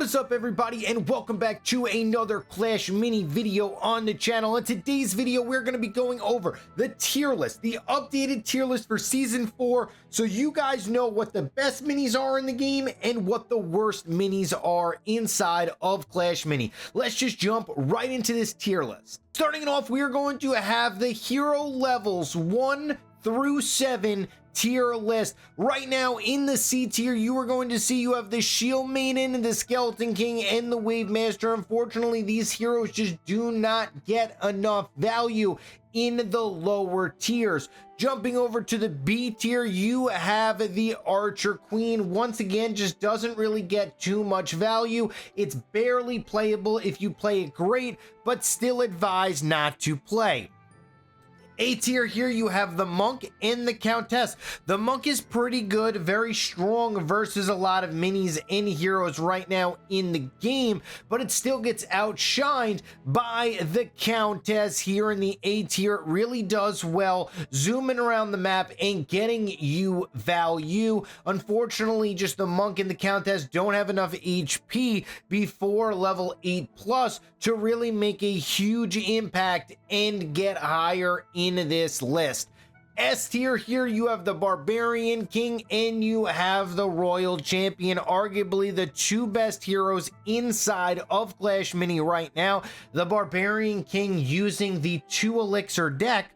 What is up, everybody, and welcome back to another Clash Mini video on the channel. In today's video, we're going to be going over the tier list, the updated tier list for Season 4, so you guys know what the best minis are in the game and what the worst minis are inside of Clash Mini. Let's just jump right into this tier list. Starting it off, we are going to have the hero levels 1 through 7 tier list. Right now in the C tier, you are going to see you have the Shield Maiden, the Skeleton King, and the Wave Master. Unfortunately, these heroes just do not get enough value in the lower tiers. Jumping over to the B tier, you have the Archer Queen. Once again, just doesn't really get too much value. It's barely playable if you play it great, but still advised not to play. A tier here, you have the Monk and the Countess. The Monk is pretty good, very strong versus a lot of minis and heroes right now in the game, but it still gets outshined by the Countess here in the A tier. It really does well zooming around the map and getting you value. Unfortunately, just the Monk and the Countess don't have enough HP before level 8 plus to really make a huge impact and get higher in this list. S tier here, you have the Barbarian King and you have the Royal Champion, arguably the two best heroes inside of Clash Mini right now. The Barbarian King using the 2 elixir deck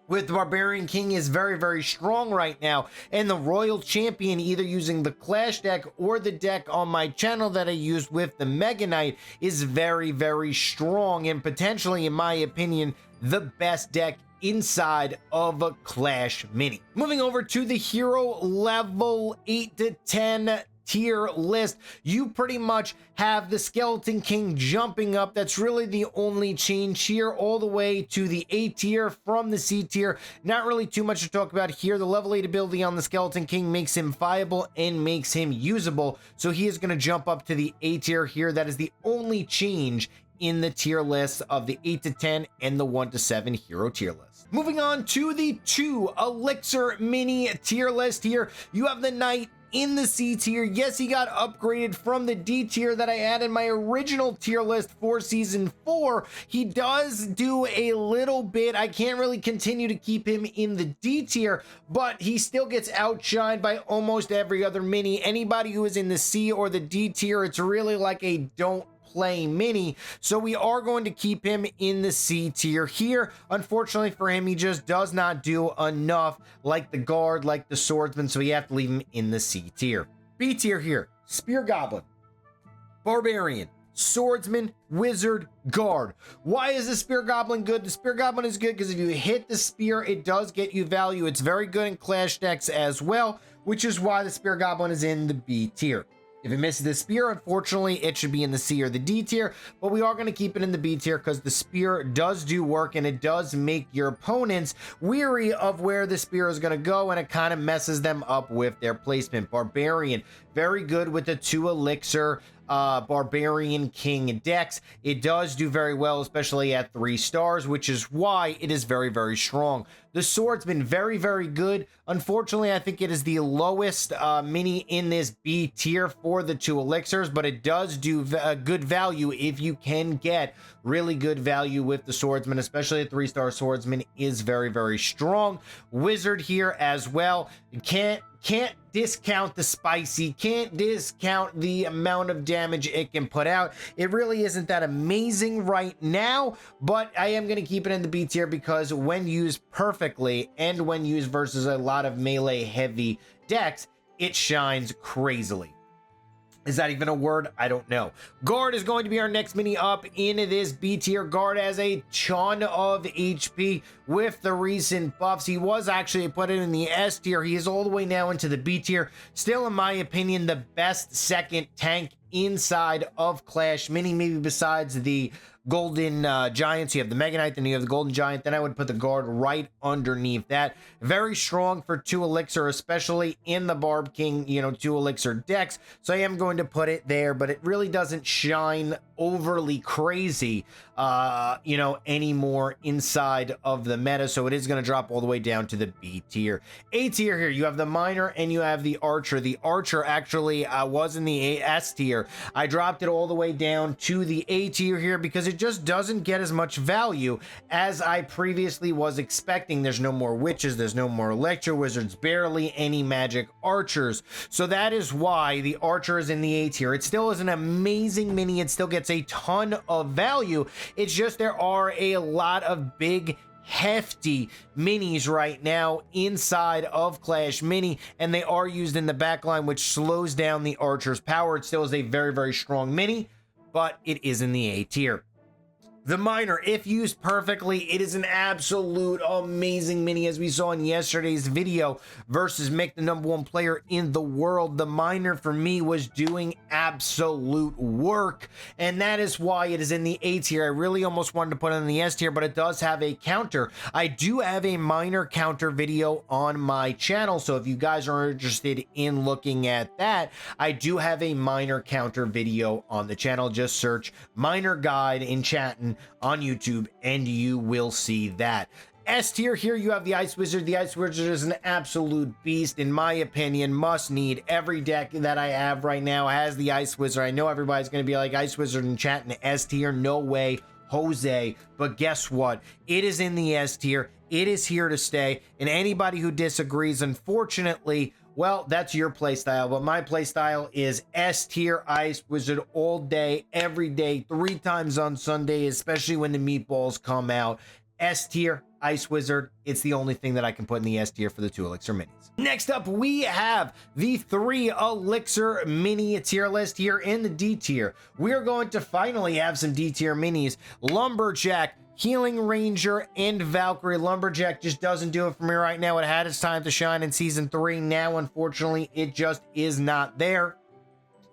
with the Barbarian King is very strong right now, and the Royal Champion either using the Clash deck or the deck on my channel that I used with the Mega Knight is very strong and potentially, in my opinion, the best deck inside of a Clash Mini. Moving over to the hero level 8 to 10 tier list, you pretty much have the Skeleton King jumping up. That's really the only change here, all the way to the A tier from the C tier. Not really too much to talk about here. The level 8 ability on the Skeleton King makes him viable and makes him usable, so he is going to jump up to the A tier here. That is the only change in the tier list of the 8 to 10 and the 1 to 7 hero tier list. Moving on to the 2 elixir mini tier list here, you have the Knight in the C tier. Yes, he got upgraded from the D tier that I had in my original tier list for Season 4. He does do a little bit. I can't really continue to keep him in the D tier, but he still gets outshined by almost every other mini. Anybody who is in the C or the D tier, it's really like a don't play mini, so we are going to keep him in the C tier here. Unfortunately for him, he just does not do enough like the guard, like the swordsman, so we have to leave him in the C tier. B tier here, Spear Goblin, Barbarian, Swordsman, Wizard, Guard. Why is the Spear Goblin good? The Spear Goblin is good because if you hit the spear, it does get you value. It's very good in Clash decks as well, which is why the Spear Goblin is in the B tier. If it misses the spear, unfortunately, it should be in the C or the D tier, but we are going to keep it in the B tier because the spear does do work and it does make your opponents weary of where the spear is going to go, and it kind of messes them up with their placement. Barbarian, very good with the 2 elixir Barbarian King decks. It does do very well, especially at 3 stars, which is why it is very strong. The Swordsman, very good. Unfortunately, I think it is the lowest mini in this B tier for the 2 elixirs, but it does do good value if you can get really good value with the Swordsman, especially a 3-star Swordsman is very strong. Wizard here as well. You can't discount the spicy, can't discount the amount of damage it can put out. It really isn't that amazing right now, but I am going to keep it in the B tier because when used perfectly and when used versus a lot of melee heavy decks, it shines crazily. Is that even a word? I don't know. Guard is going to be our next mini up in this B tier. Guard has a ton of HP with the recent buffs. He was actually put in the S tier. He is all the way now into the B tier. Still, in my opinion, the best second tank inside of Clash Mini, maybe besides the golden giants. You have the Mega Knight, then you have the golden giant. Then I would put the guard right underneath that. Very strong for 2 elixir, especially in the Barb King, 2 elixir decks. So I am going to put it there, but it really doesn't shine overly crazy, anymore inside of the meta. So it is going to drop all the way down to the B tier. A tier here, you have the miner and you have the archer. The archer actually was in the S tier. I dropped it all the way down to the A tier here because it just doesn't get as much value as I previously was expecting. There's no more witches, there's no more electro wizards, barely any magic archers. So that is why the archer is in the A tier. It still is an amazing mini. It still gets a ton of value. It's just there are a lot of big hefty minis right now inside of Clash Mini, and they are used in the backline, which slows down the archer's power. It still is a very, very strong mini, but it is in the A tier. The miner, if used perfectly, it is an absolute amazing mini, as we saw in yesterday's video versus Mick, the #1 player in the world. The miner for me was doing absolute work, and that is why it is in the A tier. I really almost wanted to put it in the S tier, but it does have a counter. I do have a miner counter video on my channel, so if you guys are interested in looking at that, I do have a miner counter video on the channel. Just search miner guide Enchatin on YouTube and you will see that. S tier here, you have the Ice Wizard. The Ice Wizard is an absolute beast, in my opinion. Must need. Every deck that I have right now has the Ice Wizard. I know everybody's going to be like, Ice Wizard and chat in S tier. No way, Jose. But guess what? It is in the S tier. It is here to stay. And anybody who disagrees, unfortunately, well, that's your playstyle, but my playstyle is S tier Ice Wizard all day, every day, 3 times on Sunday, especially when the meatballs come out. S tier Ice Wizard, it's the only thing that I can put in the S tier for the 2 elixir minis. Next up, we have the 3 elixir mini tier list here in the D tier. We're going to finally have some D tier minis. Lumberjack, Healing Ranger, and Valkyrie. Lumberjack just doesn't do it for me right now. It had its time to shine in season 3. Now, unfortunately, it just is not there.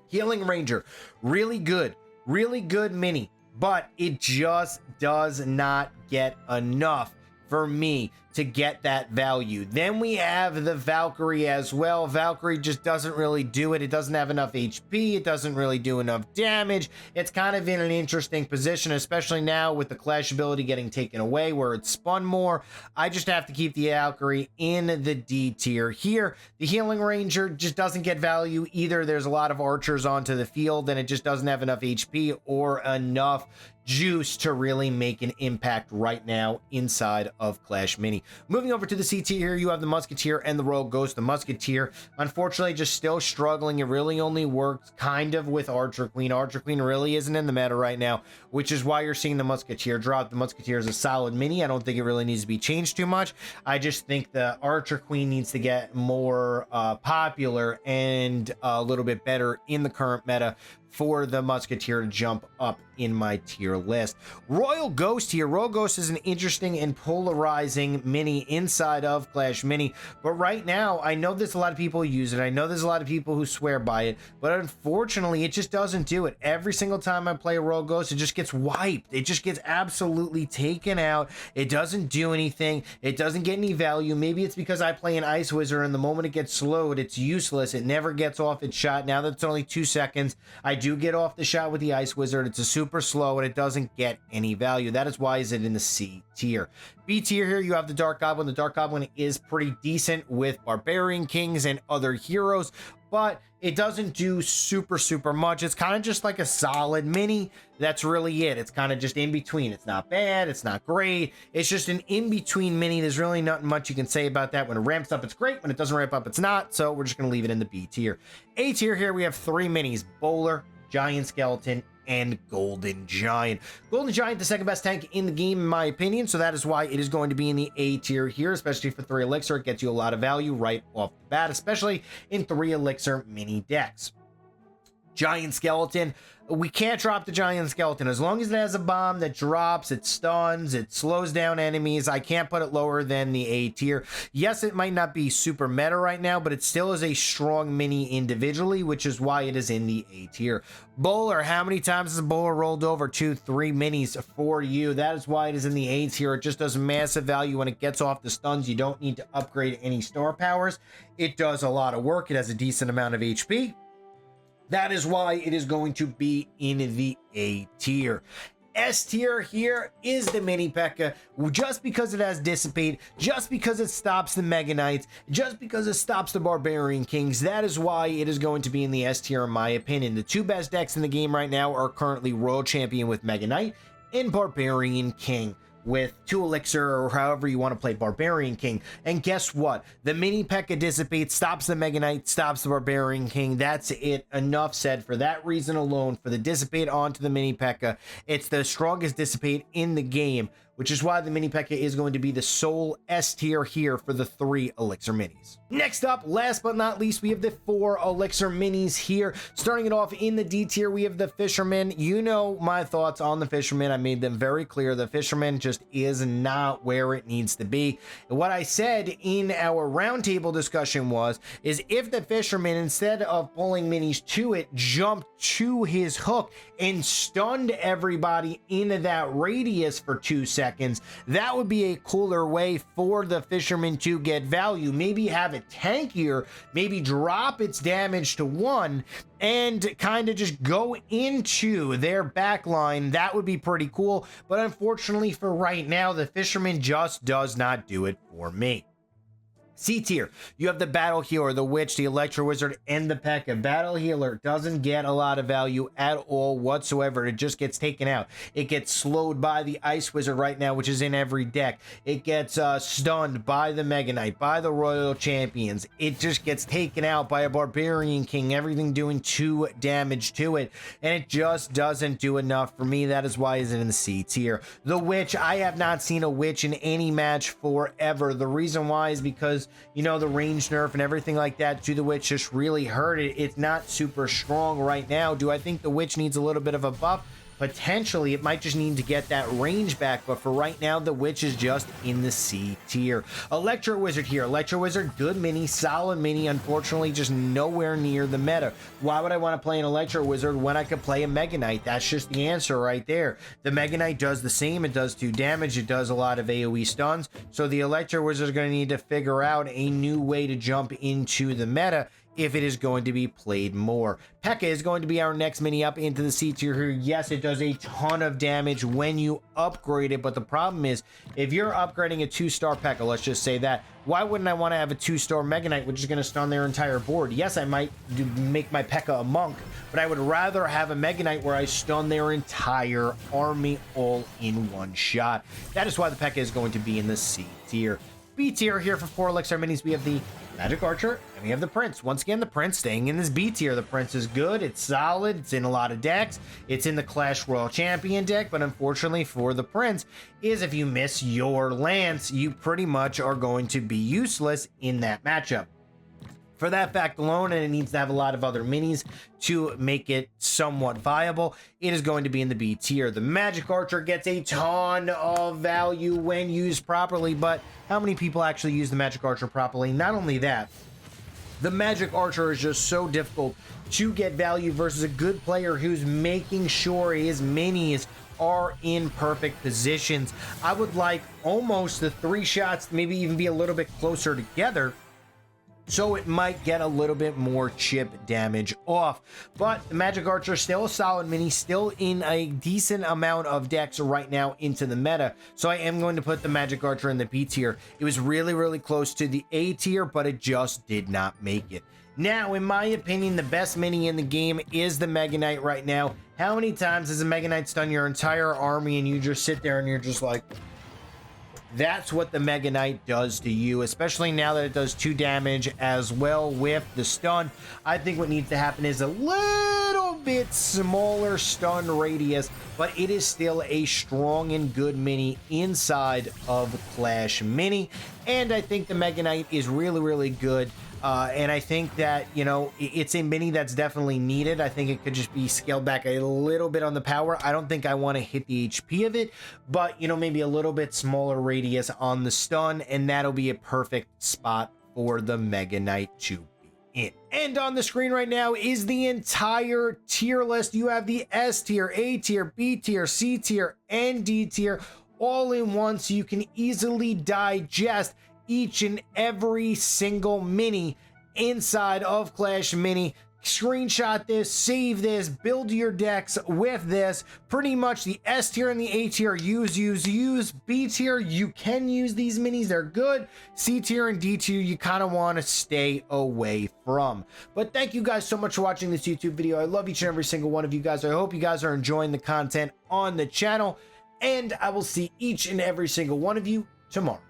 Healing Ranger, really good mini, but it just does not get enough for me to get that value. Then we have the Valkyrie as well. Valkyrie just doesn't really do it. It doesn't have enough HP. It doesn't really do enough damage. It's kind of in an interesting position, especially now with the Clash ability getting taken away where it's spun more. I just have to keep the Valkyrie in the D tier here. The Healing Ranger just doesn't get value either. There's a lot of archers onto the field and it just doesn't have enough HP or enough juice to really make an impact right now inside of Clash Mini. Moving over to the C tier here, you have the Musketeer and the Royal Ghost. The Musketeer, unfortunately, just still struggling. It really only works kind of with Archer Queen. Archer Queen really isn't in the meta right now, which is why you're seeing the Musketeer drop. The Musketeer is a solid mini. I don't think it really needs to be changed too much. I just think the Archer Queen needs to get more popular and a little bit better in the current meta for the Musketeer to jump up in my tier list. Royal Ghost here. Royal Ghost is an interesting and polarizing mini inside of Clash Mini, but right now I know there's a lot of people who use it. I know there's a lot of people who swear by it, but unfortunately it just doesn't do it. Every single time I play a Royal Ghost, it just gets wiped. It just gets absolutely taken out. It doesn't do anything. It doesn't get any value. Maybe it's because I play an Ice Wizard and the moment it gets slowed, it's useless. It never gets off its shot. Now that it's only 2 seconds, I do get off the shot with the Ice Wizard. It's a super slow and it doesn't get any value. That is why is it in the C tier. B tier here, you have the Dark Goblin. The Dark Goblin is pretty decent with Barbarian Kings and other heroes, but it doesn't do super much. It's kind of just like a solid mini. That's really it. It's kind of just in between. It's not bad. It's not great. It's just an in-between mini. There's really not much you can say about that. When it ramps up, it's great. When it doesn't ramp up, it's not. So we're just going to leave it in the B tier. A tier here, we have 3 minis: Bowler, Giant Skeleton, and Golden Giant. Golden Giant, the second best tank in the game, in my opinion, so that is why it is going to be in the A tier here, especially for 3 elixir. It gets you a lot of value right off the bat, especially in 3 elixir mini decks. Giant skeleton, we can't drop the giant skeleton. As long as it has a bomb that drops, it stuns, it slows down enemies, I can't put it lower than the A tier. Yes, it might not be super meta right now, but it still is a strong mini individually, which is why it is in the A tier. Bowler, how many times has a bowler rolled over? 2, 3 minis for you. That is why it is in the A tier. It just does massive value when it gets off the stuns. You don't need to upgrade any star powers. It does a lot of work. It has a decent amount of HP. That is why it is going to be in the A tier. S tier here is the mini P.E.K.K.A. just because it has Dissipate, just because it stops the Mega Knights, just because it stops the Barbarian Kings. That is why it is going to be in the S tier in my opinion. The two best decks in the game right now are currently Royal Champion with Mega Knight and Barbarian King with 2 elixir, or however you want to play Barbarian King. And guess what? The mini P.E.K.K.A. dissipates, stops the Mega Knight, stops the Barbarian King. That's it. Enough said. For that reason alone, for the dissipate onto the mini P.E.K.K.A., it's the strongest dissipate in the game, which is why the mini P.E.K.K.A. is going to be the sole S tier here for the 3 elixir minis. Next up, last but not least, we have the 4 elixir minis here. Starting it off in the D tier, we have the Fisherman. You know my thoughts on the Fisherman. I made them very clear. The Fisherman just is not where it needs to be. And what I said in our roundtable discussion is if the Fisherman, instead of pulling minis to it, jumped to his hook and stunned everybody into that radius for 2 seconds, that would be a cooler way for the Fisherman to get value. Maybe have it tankier, maybe drop its damage to 1 and kind of just go into their backline. That would be pretty cool, but unfortunately for right now, the Fisherman just does not do it for me. C tier, you have the Battle Healer, the Witch, the Electro Wizard, and the P.E.K.K.A. Battle Healer doesn't get a lot of value at all whatsoever. It just gets taken out. It gets slowed by the Ice Wizard right now, which is in every deck. It gets stunned by the Mega Knight, by the Royal Champions. It just gets taken out by a Barbarian King, everything doing 2 damage to it, and it just doesn't do enough for me. That is why it's in the C tier. The Witch, I have not seen a Witch in any match forever. The reason why is because, you know, the range nerf and everything like that to the Witch just really hurt it. It's not super strong right now. Do I think the Witch needs a little bit of a buff? Potentially. It might just need to get that range back, but for right now, the Witch is just in the C tier. Electro Wizard here. Electro Wizard, good mini, solid mini, unfortunately just nowhere near the meta. Why would I want to play an Electro Wizard when I could play a Mega Knight? That's just the answer right there. The Mega Knight does the same. It does 2 damage. It does a lot of AoE stuns. So the Electro Wizard is going to need to figure out a new way to jump into the meta if it is going to be played more. P.E.K.K.A. is going to be our next mini up into the C tier here. Yes, it does a ton of damage when you upgrade it, but the problem is, if you're upgrading a 2-star P.E.K.K.A., let's just say that, why wouldn't I want to have a 2-star Mega Knight, which is going to stun their entire board? Yes, I might make my P.E.K.K.A. a monk, but I would rather have a Mega Knight where I stun their entire army all in one shot. That is why the P.E.K.K.A. is going to be in the C tier. B tier here for 4 elixir minis, we have the Magic Archer, and we have the Prince. Once again, the Prince staying in this B tier. The Prince is good, it's solid, it's in a lot of decks, it's in the Clash Royal Champion deck, but unfortunately for the Prince, is if you miss your Lance, you pretty much are going to be useless in that matchup. For that fact alone, and it needs to have a lot of other minis to make it somewhat viable, it is going to be in the B tier. The Magic Archer gets a ton of value when used properly, but how many people actually use the Magic Archer properly? Not only that, the Magic Archer is just so difficult to get value versus a good player who's making sure his minis are in perfect positions. I would like almost the 3 shots to maybe even be a little bit closer together, so it might get a little bit more chip damage off. But the Magic Archer still a solid mini, still in a decent amount of decks right now into the meta, so I am going to put the Magic Archer in the B tier. It was really close to the A tier, but it just did not make it. Now, in my opinion, the best mini in the game is the Mega Knight right now. How many times does a Mega Knight stun your entire army and you just sit there and you're just like... That's what the Mega Knight does to you, especially now that it does 2 damage as well with the stun. I think what needs to happen is a little bit smaller stun radius, but it is still a strong and good mini inside of Clash Mini. And I think the Mega Knight is really good And I think that, you know, it's a mini that's definitely needed. I think it could just be scaled back a little bit on the power. I don't think I want to hit the HP of it, but, you know, maybe a little bit smaller radius on the stun, and that'll be a perfect spot for the Mega Knight to be in. And on the screen right now is the entire tier list. You have the S tier, A tier, B tier, C tier, and D tier all in one, so you can easily digest each and every single mini inside of Clash Mini. Screenshot this, save this, build your decks with this. Pretty much the S tier and the A tier, use. B tier, you can use these minis, they're good. C tier and D tier, you kind of want to stay away from. But thank you guys so much for watching this YouTube video. I love each and every single one of you guys. I hope you guys are enjoying the content on the channel, and I will see each and every single one of you tomorrow.